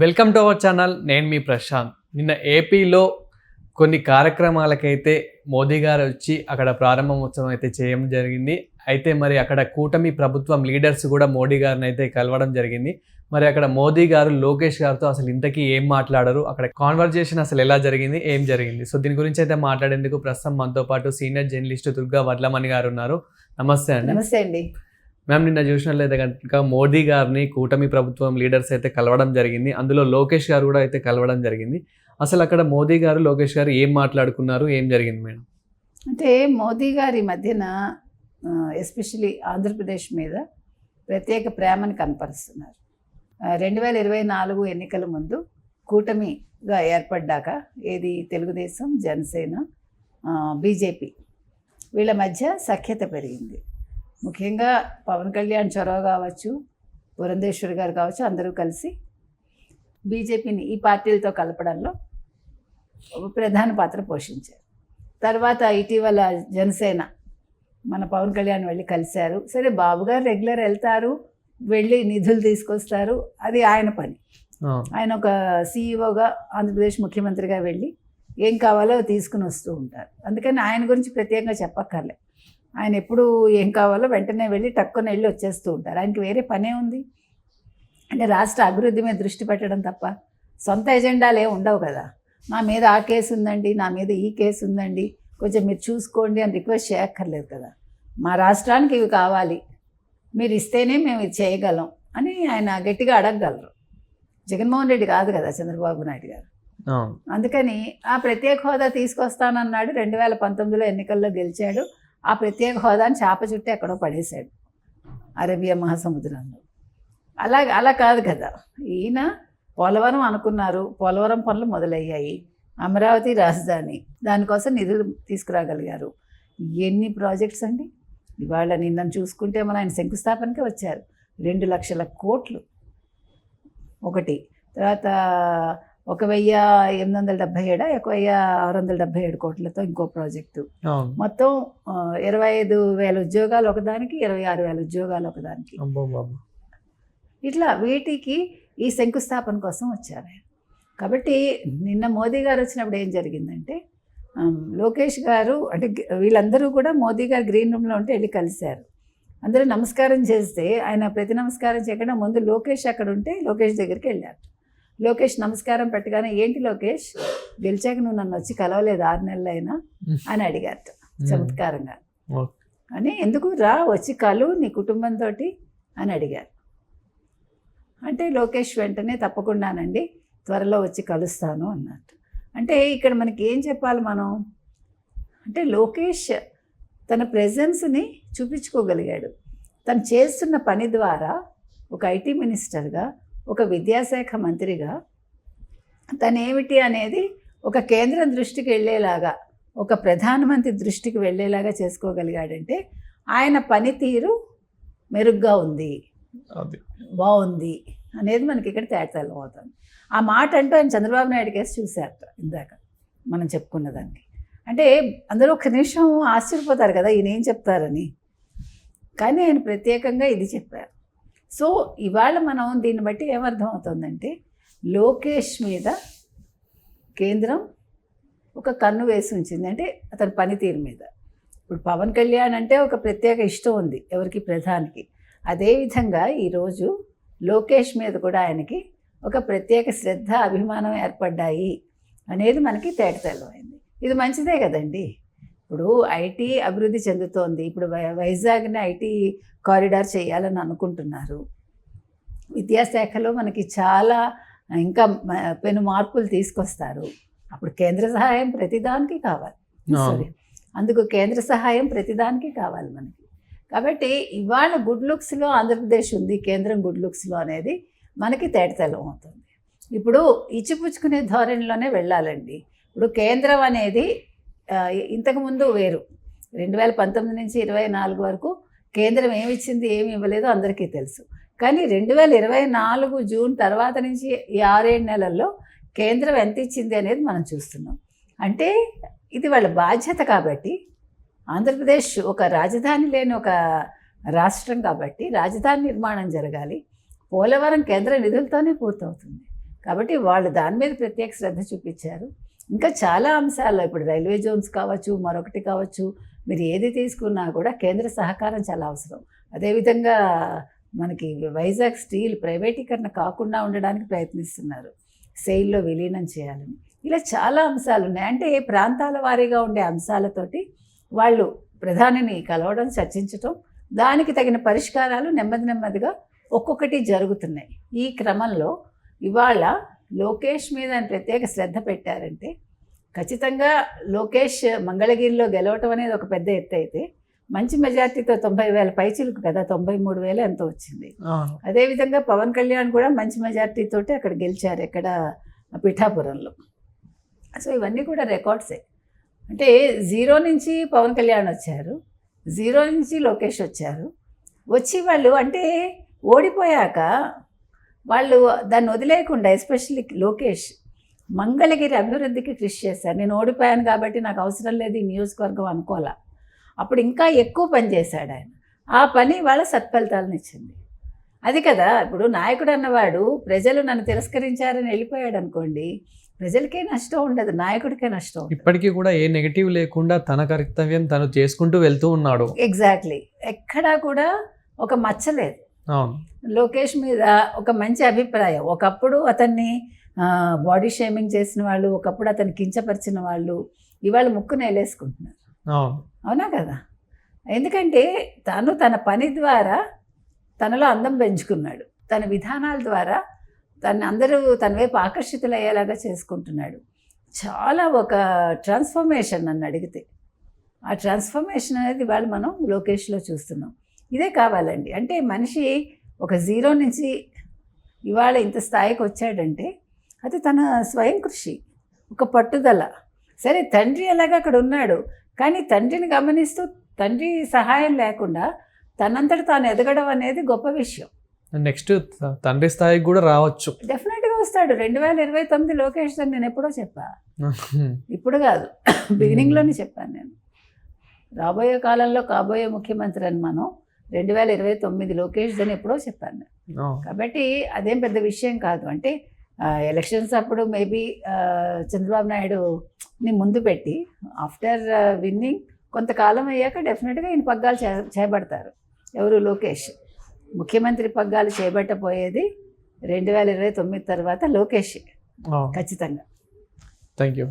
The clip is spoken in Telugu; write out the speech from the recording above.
Welcome to our channel. నేను మీ ప్రశాంత్. నిన్న ఏపీలో కొన్ని కార్యక్రమాలకైతే మోదీ గారు వచ్చి అక్కడ ప్రారంభోత్సవం అయితే చేయడం జరిగింది. అయితే మరి అక్కడ కూటమి ప్రభుత్వం లీడర్స్ కూడా మోడీ గారిని అయితే కలవడం జరిగింది. మరి అక్కడ మోదీ గారు లోకేష్ గారితో అసలు ఇంతకీ ఏం మాట్లాడారు, అక్కడ కాన్వర్జేషన్ అసలు ఎలా జరిగింది, ఏం జరిగింది, సో దీని గురించి అయితే మాట్లాడేందుకు ప్రస్తుతం మనతో పాటు సీనియర్ జర్నలిస్ట్ దుర్గా వడ్లమణి గారు ఉన్నారు. నమస్తే అండి. నమస్తే అండి. మ్యామ్, నిన్న చూసినట్లయితే కనుక మోదీ గారిని కూటమి ప్రభుత్వం లీడర్స్ అయితే కలవడం జరిగింది. అందులో లోకేష్ గారు కూడా అయితే కలవడం జరిగింది. అసలు అక్కడ మోదీ గారు లోకేష్ గారు ఏం మాట్లాడుకున్నారు, ఏం జరిగింది మేడం? అంటే మోదీ గారి మధ్యన ఎస్పెషలీ ఆంధ్రప్రదేశ్ మీద ప్రత్యేక ప్రేమను కనపరుస్తున్నారు. 2024 ఎన్నికల ముందు కూటమిగా ఏర్పడ్డాక ఏది తెలుగుదేశం, జనసేన, బీజేపీ వీళ్ళ మధ్య సఖ్యత పెరిగింది. ముఖ్యంగా పవన్ కళ్యాణ్ చొరవ కావచ్చు, పురంధేశ్వరి గారు కావచ్చు, అందరూ కలిసి బీజేపీని ఈ పార్టీలతో కలపడంలో ప్రధాన పాత్ర పోషించారు. తర్వాత ఇటీవల జనసేన మన పవన్ కళ్యాణ్ వెళ్ళి కలిశారు. సరే, బాబు గారు రెగ్యులర్ వెళ్తారు, వెళ్ళి నిధులు తీసుకొస్తారు, అది ఆయన పని. ఆయన ఒక సీఈఓగా ఆంధ్రప్రదేశ్ ముఖ్యమంత్రిగా వెళ్ళి ఏం కావాలో తీసుకుని వస్తూ ఉంటారు. అందుకని ఆయన గురించి ప్రత్యేకంగా చెప్పక్కర్లే. ఆయన ఎప్పుడు ఏం కావాలో వెంటనే వెళ్ళి టక్కున వెళ్ళి వచ్చేస్తూ ఉంటారు. ఆయనకి వేరే పనే ఉంది అంటే రాష్ట్ర అభివృద్ధి మీద దృష్టి పెట్టడం తప్ప సొంత ఎజెండాలే ఉండవు కదా. నా మీద ఆ కేసు ఉందండి, నా మీద ఈ కేసు ఉందండి, కొంచెం మీరు చూసుకోండి అని రిక్వెస్ట్ చేయక్కర్లేదు కదా. మా రాష్ట్రానికి ఇవి కావాలి, మీరు ఇస్తేనే మేము ఇది చేయగలం అని ఆయన గట్టిగా అడగగలరు. జగన్మోహన్ రెడ్డి కాదు కదా, చంద్రబాబు నాయుడు గారు. అందుకని ఆ ప్రత్యేక హోదా తీసుకొస్తానన్నాడు. 2019లో ఎన్నికల్లో గెలిచాడు. ఆ ప్రత్యేక హోదాని చాప చుట్టి ఎక్కడో పడేశాడు అరేబియా మహాసముద్రంలో. అలా కాదు కదా. ఈయన పోలవరం అనుకున్నారు, పోలవరం పనులు మొదలయ్యాయి, అమరావతి రాజధాని, దానికోసం నిధులు తీసుకురాగలిగారు. ఎన్ని ప్రాజెక్ట్స్ అండి. ఇవాళ నిన్న చూసుకుంటే ఆయన శంకుస్థాపనకే వచ్చారు. 2 లక్షల కోట్లు ఒకటి, తర్వాత 1877 1677 కోట్లతో ఇంకో ప్రాజెక్టు, మొత్తం 25,000 ఉద్యోగాలు ఒకదానికి, 26,000 ఉద్యోగాలు ఒకదానికి. ఇట్లా వీటికి ఈ శంకుస్థాపన కోసం వచ్చారు ఆయన. కాబట్టి నిన్న మోదీ గారు వచ్చినప్పుడు ఏం జరిగిందంటే, లోకేష్ గారు అంటే వీళ్ళందరూ కూడా మోదీ గారు గ్రీన్ రూమ్లో ఉంటే వెళ్ళి కలిశారు. అందరూ నమస్కారం చేస్తే ఆయన ప్రతి నమస్కారం చేయకుండా ముందు లోకేష్ అక్కడ ఉంటే లోకేష్ దగ్గరికి వెళ్ళారు. లోకేష్ నమస్కారం పెట్టగానే, ఏంటి లోకేష్, గెలిచాక నువ్వు నన్ను వచ్చి కలవలేదు 6 నెలలైనా అని అడిగారట చమత్కారంగా. అని ఎందుకు రా వచ్చి కలు నీ కుటుంబంతో అని అడిగారు. అంటే లోకేష్ వెంటనే తప్పకుండానండి, త్వరలో వచ్చి కలుస్తాను అన్నట్టు. అంటే ఇక్కడ మనకి ఏం చెప్పాలి మనం అంటే, లోకేష్ తన ప్రెజెన్స్ని చూపించుకోగలిగాడు. తను చేస్తున్న పని ద్వారా ఒక ఐటీ మినిస్టర్గా, ఒక విద్యాశాఖ మంత్రిగా తనేమిటి అనేది ఒక కేంద్రం దృష్టికి వెళ్ళేలాగా, ఒక ప్రధానమంత్రి దృష్టికి వెళ్ళేలాగా చేసుకోగలిగాడంటే ఆయన పనితీరు మెరుగ్గా ఉంది, బాగుంది అనేది మనకి ఇక్కడ తేటతెల్లం అవుతుంది. ఆ మాట అంటూ ఆయన చంద్రబాబు నాయుడు కేసు చూశారట ఇందాక మనం చెప్పుకున్న దానికి. అంటే అందరూ ఒక నిమిషం ఆశ్చర్యపోతారు కదా ఈయన ఏం చెప్తారని, కానీ ఆయన ప్రత్యేకంగా ఇది చెప్పారు. సో ఇవాళ మనం దీన్ని బట్టి ఏమర్థం అవుతుందంటే, లోకేష్ మీద కేంద్రం ఒక కన్ను వేసి ఉంచింది, అంటే అతని పనితీరు మీద. ఇప్పుడు పవన్ కళ్యాణ్ అంటే ఒక ప్రత్యేక ఇష్టం ఉంది ఎవరికి, ప్రధానికి. అదేవిధంగా ఈరోజు లోకేష్ మీద కూడా ఆయనకి ఒక ప్రత్యేక శ్రద్ధ, అభిమానం ఏర్పడ్డాయి అనేది మనకి తేటతెల్లమైంది. ఇది మంచిదే కదండి. ఇప్పుడు ఐటీ అభివృద్ధి చెందుతోంది. ఇప్పుడు వైజాగ్ని ఐటీ కారిడార్ చేయాలని అనుకుంటున్నారు. విద్యాశాఖలో మనకి చాలా ఇంకా పెను మార్పులు తీసుకొస్తారు. అప్పుడు కేంద్ర సహాయం ప్రతిదానికి కావాలి. అందుకు కేంద్ర సహాయం ప్రతిదానికి కావాలి మనకి. కాబట్టి ఇవాళ గుడ్ లుక్స్లో ఆంధ్రప్రదేశ్ ఉంది, కేంద్రం గుడ్ లుక్స్లో అనేది మనకి తేటతెల్లం అవుతుంది. ఇప్పుడు ఇచ్చిపుచ్చుకునే ధోరణిలోనే వెళ్ళాలండి. ఇప్పుడు కేంద్రం అనేది ఇంతకుముందు వేరు. 2019 నుంచి 24 వరకు కేంద్రం ఏమి ఇచ్చింది, ఏమి ఇవ్వలేదో అందరికీ తెలుసు. కానీ 2024 జూన్ తర్వాత నుంచి ఈ 6-7 నెలల్లో కేంద్రం ఎంత ఇచ్చింది అనేది మనం చూస్తున్నాం. అంటే ఇది వాళ్ళ బాధ్యత. కాబట్టి ఆంధ్రప్రదేశ్ ఒక రాజధాని లేని ఒక రాష్ట్రం కాబట్టి రాజధాని నిర్మాణం జరగాలి. పోలవరం కేంద్ర నిధులతోనే పూర్తవుతుంది. కాబట్టి వాళ్ళు దాని మీద ప్రత్యేక శ్రద్ధ చూపించారు. ఇంకా చాలా అంశాల్లో ఇప్పుడు రైల్వే జోన్స్ కావచ్చు, మరొకటి కావచ్చు, మీరు ఏది తీసుకున్నా కూడా కేంద్ర సహకారం చాలా అవసరం. అదేవిధంగా మనకి వైజాగ్ స్టీల్ ప్రైవేటీకరణ కాకుండా ఉండడానికి ప్రయత్నిస్తున్నారు, సెయిల్లో విలీనం చేయాలని. ఇలా చాలా అంశాలు ఉన్నాయి. అంటే ప్రాంతాల వారీగా ఉండే అంశాలతోటి వాళ్ళు ప్రధానిని కలవడం, చర్చించటం, దానికి తగిన పరిష్కారాలు నెమ్మదిగా ఒక్కొక్కటి జరుగుతున్నాయి. ఈ క్రమంలో ఇవాళ లోకేష్ మీద ఆయన ప్రత్యేక శ్రద్ధ పెట్టారంటే ఖచ్చితంగా లోకేష్ మంగళగిరిలో గెలవటం అనేది ఒక పెద్ద ఎత్తు అయితే మంచి మెజార్టీతో 90,000 పైచిలకు కదా, 93,000 ఎంతో వచ్చింది. అదేవిధంగా పవన్ కళ్యాణ్ కూడా మంచి మెజార్టీతోటి అక్కడ గెలిచారు, ఎక్కడ పిఠాపురంలో. సో ఇవన్నీ కూడా రికార్డ్సే. అంటే 0 నుంచి పవన్ కళ్యాణ్ వచ్చారు, 0 నుంచి లోకేష్ వచ్చారు. వచ్చి వాళ్ళు అంటే ఓడిపోయాక వాళ్ళు దాన్ని వదిలేయకుండా, ఎస్పెషల్లీ లోకేష్ మంగళగిరి అభివృద్ధికి కృషి చేశారు. నేను ఓడిపోయాను కాబట్టి నాకు అవసరం లేదు ఈ నియోజకవర్గం అనుకోవాలా. అప్పుడు ఇంకా ఎక్కువ పని చేశాడు ఆయన. ఆ పని వాళ్ళ సత్ఫలితాలను ఇచ్చింది. అది కదా, ఇప్పుడు నాయకుడు అన్నవాడు ప్రజలు నన్ను తిరస్కరించారని వెళ్ళిపోయాడు అనుకోండి, ప్రజలకే నష్టం ఉండదు, నాయకుడికే నష్టం. ఇప్పటికీ కూడా ఏ నెగిటివ్ లేకుండా తన కర్తవ్యం తను చేసుకుంటూ వెళ్తూ ఉన్నాడు. ఎగ్జాక్ట్లీ, ఎక్కడా కూడా ఒక మచ్చలేదు లోకేష్ మీద. ఒక మంచి అభిప్రాయం. ఒకప్పుడు అతన్ని బాడీ షేమింగ్ చేసిన వాళ్ళు, ఒకప్పుడు అతన్ని కించపరిచిన వాళ్ళు ఇవాళ ముక్కును వేలేసుకుంటున్నారు. అవునా కదా? ఎందుకంటే తన పని ద్వారా తనలో అందం పెంచుకున్నాడు, తన విధానాల ద్వారా అందరూ తన వైపు ఆకర్షితులయ్యేలాగా చేసుకుంటున్నాడు. చాలా ఒక ట్రాన్స్ఫర్మేషన్ నన్ను అడిగితే. ఆ ట్రాన్స్ఫర్మేషన్ అనేది వాళ్ళు మనం లోకేష్లో చూస్తున్నాం. ఇదే కావాలండి. అంటే మనిషి ఒక 0 నుంచి ఇవాళ ఇంత స్థాయికి వచ్చాడంటే అది తన స్వయం కృషి, ఒక పట్టుదల. సరే తండ్రి ఎలాగ అక్కడ ఉన్నాడు, కానీ తండ్రిని గమనిస్తూ తండ్రి సహాయం లేకుండా తనంతట తాను ఎదగడం అనేది గొప్ప విషయం. నెక్స్ట్ తండ్రి స్థాయికి కూడా రావచ్చు, డెఫినెట్గా వస్తాడు. 2029 లోకేష్ అని నేను ఎప్పుడో చెప్పా, ఇప్పుడు కాదు, బిగినింగ్లోనే చెప్పాను నేను. రాబోయే కాలంలో కాబోయే ముఖ్యమంత్రి అని మనం 2029 లోకేష్ అని ఎప్పుడో చెప్పాను. కాబట్టి అదేం పెద్ద విషయం కాదు. అంటే ఎలక్షన్స్ అప్పుడు మేబీ చంద్రబాబు నాయుడుని ముందు పెట్టి ఆఫ్టర్ విన్నింగ్ కొంతకాలం అయ్యాక డెఫినెట్గా ఈయన పగ్గాలు చేపడతారు. ఎవరు? లోకేష్. ముఖ్యమంత్రి పగ్గాలు చేపట్టబోయేది 2029 తర్వాత లోకేష్ ఖచ్చితంగా. Thank you.